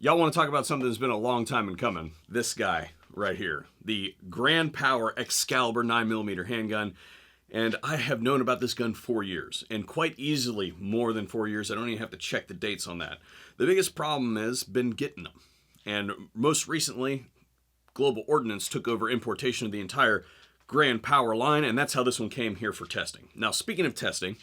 Y'all want to talk about something that's been a long time in coming? This guy right here, the Grand Power X-Calibur 9mm handgun. And I have known about this gun for years, and quite easily more than 4 years. I don't even have to check the dates on that. The biggest problem has been getting them. And most recently, Global Ordnance took over importation of the entire Grand Power line, and that's how this one came here for testing. Now, speaking of testing,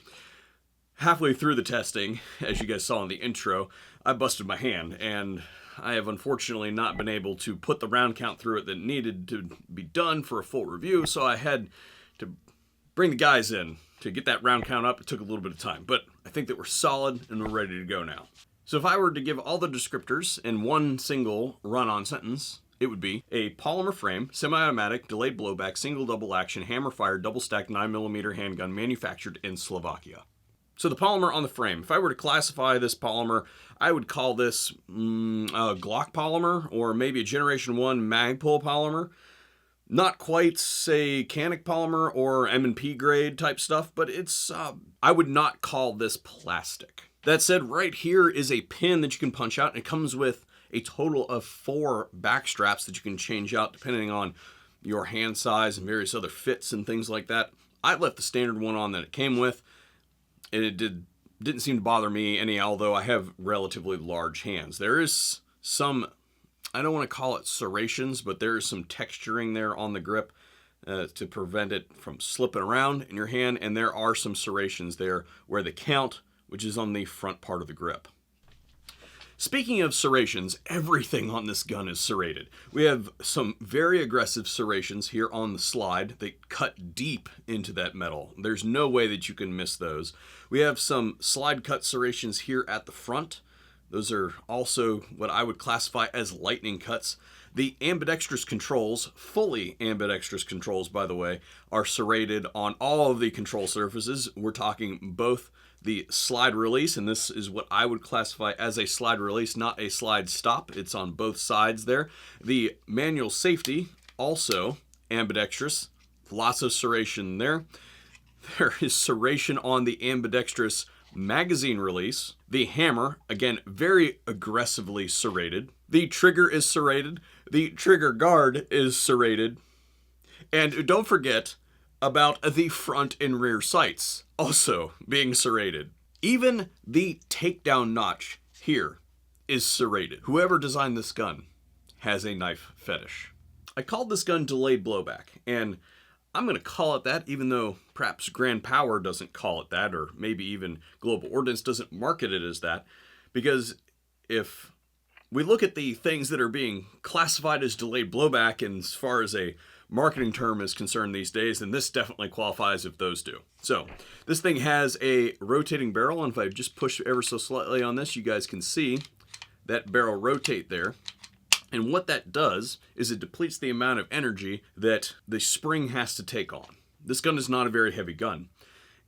halfway through the testing, as you guys saw in the intro, I busted my hand, and I have unfortunately not been able to put the round count through it that needed to be done for a full review, so I had to bring the guys in to get that round count up. It took a little bit of time, but I think that we're solid and we're ready to go now. So if I were to give all the descriptors in one single run-on sentence, it would be a polymer frame, semi-automatic, delayed blowback, single double action, hammer-fired, double-stacked 9mm handgun manufactured in Slovakia. So the polymer on the frame, if I were to classify this polymer, I would call this a Glock polymer, or maybe a Generation 1 Magpul polymer. Not quite, say, Canic polymer or M&P grade type stuff, but it's, I would not call this plastic. That said, right here is a pin that you can punch out, and it comes with a total of 4 back straps that you can change out depending on your hand size and various other fits and things like that. I left the standard one on that it came with, and it didn't seem to bother me any, although I have relatively large hands. There is some, I don't want to call it serrations, but there is some texturing there on the grip to prevent it from slipping around in your hand, and there are some serrations there where the count, which is on the front part of the grip. Speaking of serrations, everything on this gun is serrated. We have some very aggressive serrations here on the slide that cut deep into that metal. There's no way that you can miss those. We have some slide cut serrations here at the front. Those are also what I would classify as lightning cuts. The ambidextrous controls, fully ambidextrous controls by the way, are serrated on all of the control surfaces. We're talking both the slide release, and this is what I would classify as a slide release, not a slide stop. It's on both sides there. The manual safety, also ambidextrous. Lots of serration there. There is serration on the ambidextrous magazine release. The hammer, again, very aggressively serrated. The trigger is serrated. The trigger guard is serrated. And don't forget about the front and rear sights also being serrated. Even the takedown notch here is serrated. Whoever designed this gun has a knife fetish. I called this gun delayed blowback, and I'm going to call it that, even though perhaps Grand Power doesn't call it that, or maybe even Global Ordnance doesn't market it as that, because if we look at the things that are being classified as delayed blowback, and as far as a marketing term is concerned these days, then this definitely qualifies if those do. So this thing has a rotating barrel, and if I just push ever so slightly on this, you guys can see that barrel rotate there. And what that does is it depletes the amount of energy that the spring has to take on. This gun is not a very heavy gun,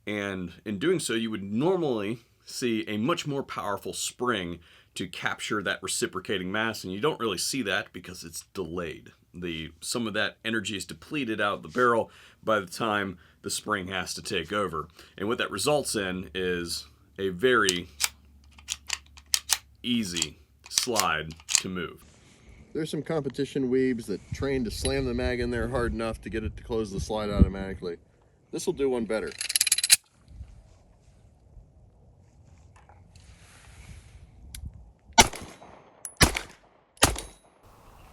and in doing so, you would normally see a much more powerful spring to capture that reciprocating mass, and you don't really see that because it's delayed. Some of that energy is depleted out of the barrel by the time the spring has to take over. And what that results in is a very easy slide to move. There's some competition weebs that train to slam the mag in there hard enough to get it to close the slide automatically. This will do one better.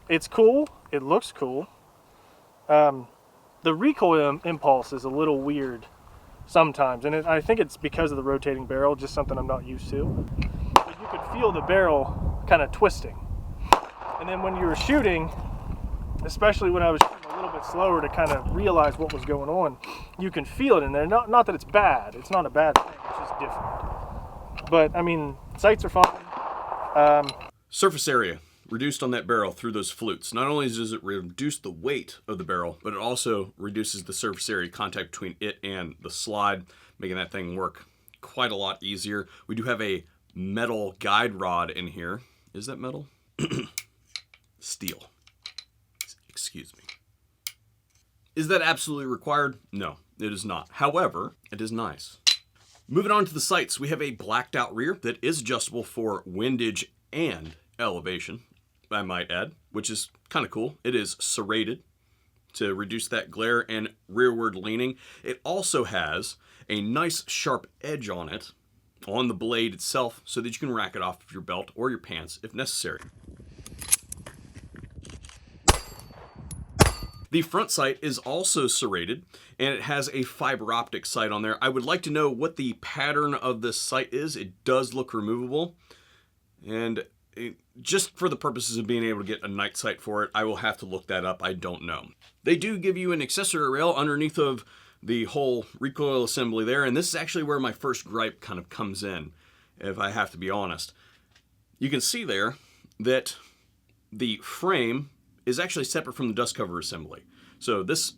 It's cool. It looks cool. The recoil impulse is a little weird sometimes, and I think it's because of the rotating barrel, just something I'm not used to. But you could feel the barrel kind of twisting. And then when you were shooting, especially when I was shooting a little bit slower to kind of realize what was going on, you can feel it in there. Not that it's bad. It's not a bad thing. It's just different. But, I mean, sights are fine. Surface area reduced on that barrel through those flutes. Not only does it reduce the weight of the barrel, but it also reduces the surface area contact between it and the slide, making that thing work quite a lot easier. We do have a metal guide rod in here. Is that metal? Steel. Excuse me. Is that absolutely required? No, it is not. However, it is nice. Moving on to the sights, we have a blacked out rear that is adjustable for windage and elevation, I might add, which is kind of cool. It is serrated to reduce that glare and rearward leaning. It also has a nice sharp edge on it, on the blade itself, so that you can rack it off of your belt or your pants if necessary. The front sight is also serrated, and it has a fiber optic sight on there. I would like to know what the pattern of this sight is. It does look removable, and just for the purposes of being able to get a night sight for it, I will have to look that up. I don't know. They do give you an accessory rail underneath of the whole recoil assembly there, and this is actually where my first gripe kind of comes in, if I have to be honest. You can see there that the frame is actually separate from the dust cover assembly. So this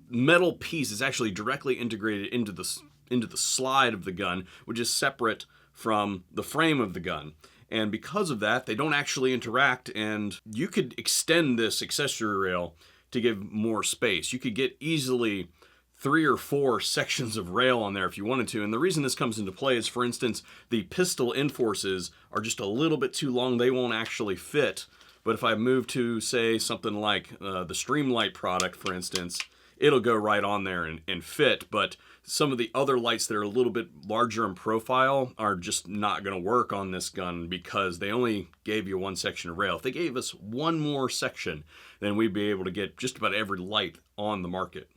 metal piece is actually directly integrated into the slide of the gun, which is separate from the frame of the gun. And because of that, they don't actually interact, and you could extend this accessory rail to give more space. You could get easily 3 or 4 sections of rail on there if you wanted to. And the reason this comes into play is, for instance, the pistol enforces are just a little bit too long. They won't actually fit. But if I move to, say, something like the Streamlight product, for instance, it'll go right on there and fit. But some of the other lights that are a little bit larger in profile are just not going to work on this gun because they only gave you 1 section of rail. If they gave us 1 more section, then we'd be able to get just about every light on the market.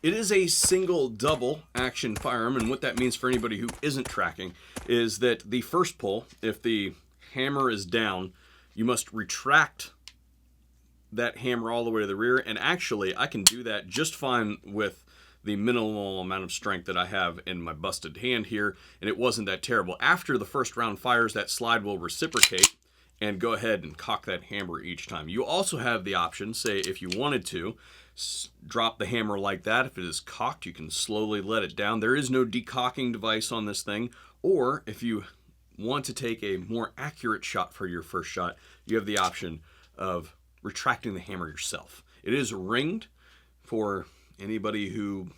It is a single double action firearm, and what that means for anybody who isn't tracking is that the first pull, if the hammer is down, you must retract that hammer all the way to the rear, and actually I can do that just fine with the minimal amount of strength that I have in my busted hand here, and it wasn't that terrible. After the first round fires, that slide will reciprocate and go ahead and cock that hammer each time. You also have the option, say if you wanted to, drop the hammer like that. If it is cocked, you can slowly let it down. There is no decocking device on this thing, or if you want to take a more accurate shot for your first shot, you have the option of retracting the hammer yourself. It is ringed for anybody who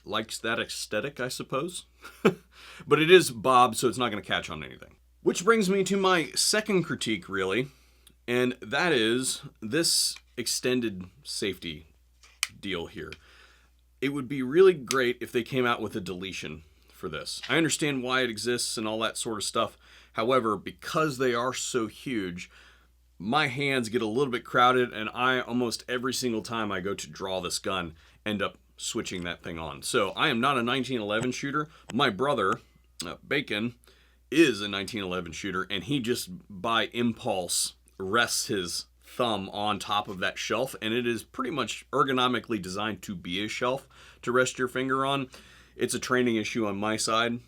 likes that aesthetic, I suppose. But it is bobbed, so it's not going to catch on anything. Which brings me to my second critique, really, and that is this extended safety deal here. It would be really great if they came out with a deletion for this. I understand why it exists and all that sort of stuff. However, because they are so huge, my hands get a little bit crowded, and I almost every single time I go to draw this gun end up switching that thing on. So I am not a 1911 shooter. My brother, Bacon, is a 1911 shooter, and he just by impulse rests his thumb on top of that shelf, and it is pretty much ergonomically designed to be a shelf to rest your finger on. It's a training issue on my side.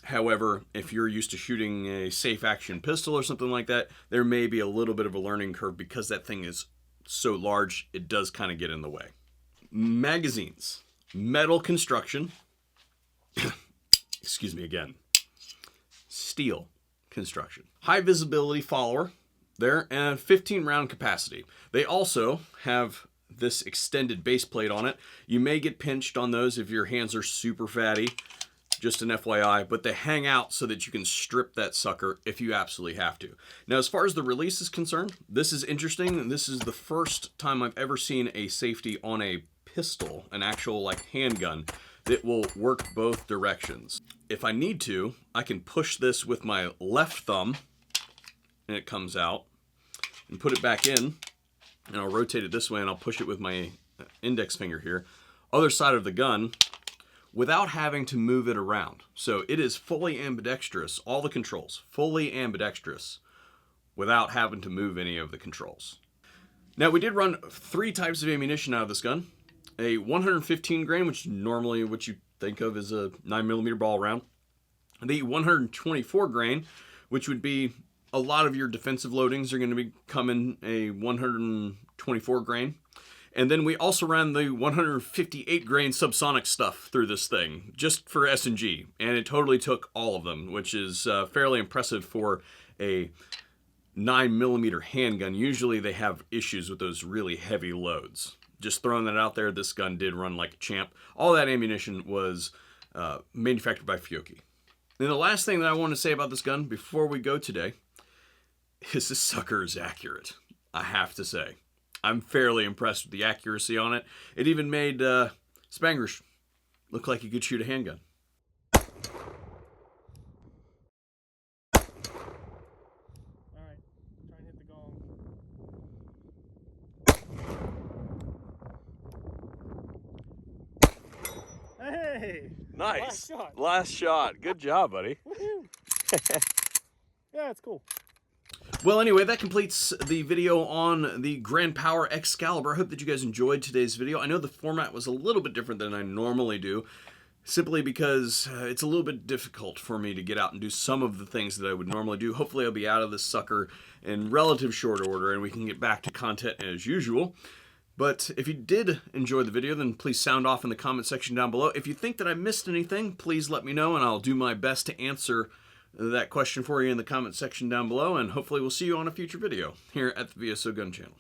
However, if you're used to shooting a safe action pistol or something like that, there may be a little bit of a learning curve because that thing is so large, it does kind of get in the way. Magazines, metal construction, excuse me again, steel construction, high visibility follower there, and 15 round capacity. They also have this extended base plate on it. You may get pinched on those if your hands are super fatty, just an FYI, but they hang out so that you can strip that sucker if you absolutely have to. Now, as far as the release is concerned, this is interesting, and this is the first time I've ever seen a safety on a pistol, an actual like handgun, that will work both directions. If I need to, I can push this with my left thumb, and it comes out, and put it back in, and I'll rotate it this way, and I'll push it with my index finger here, other side of the gun, without having to move it around. So it is fully ambidextrous, all the controls, fully ambidextrous, without having to move any of the controls. Now, we did run 3 types of ammunition out of this gun. A 115 grain, which is normally what you think of as a 9mm ball round. The 124 grain, which would be a lot of your defensive loadings are going to be coming a 124 grain. And then we also ran the 158 grain subsonic stuff through this thing, just for S&G. And it totally took all of them, which is fairly impressive for a 9mm handgun. Usually they have issues with those really heavy loads. Just throwing that out there, this gun did run like a champ. All that ammunition was manufactured by Fiocchi. And the last thing that I want to say about this gun before we go today is this sucker is accurate, I have to say. I'm fairly impressed with the accuracy on it. It even made Spangrish look like he could shoot a handgun. Alright, try and hit the gong. Hey! Nice. Last shot. Last shot. Good job, buddy. Woohoo! Yeah, it's cool. Well, anyway, that completes the video on the Grand Power X-Calibur. I hope that you guys enjoyed today's video. I know the format was a little bit different than I normally do, simply because it's a little bit difficult for me to get out and do some of the things that I would normally do. Hopefully I'll be out of this sucker in relative short order and we can get back to content as usual. But if you did enjoy the video, then please sound off in the comment section down below. If you think that I missed anything, please let me know and I'll do my best to answer that question for you in the comment section down below, and hopefully we'll see you on a future video here at the VSO Gun Channel.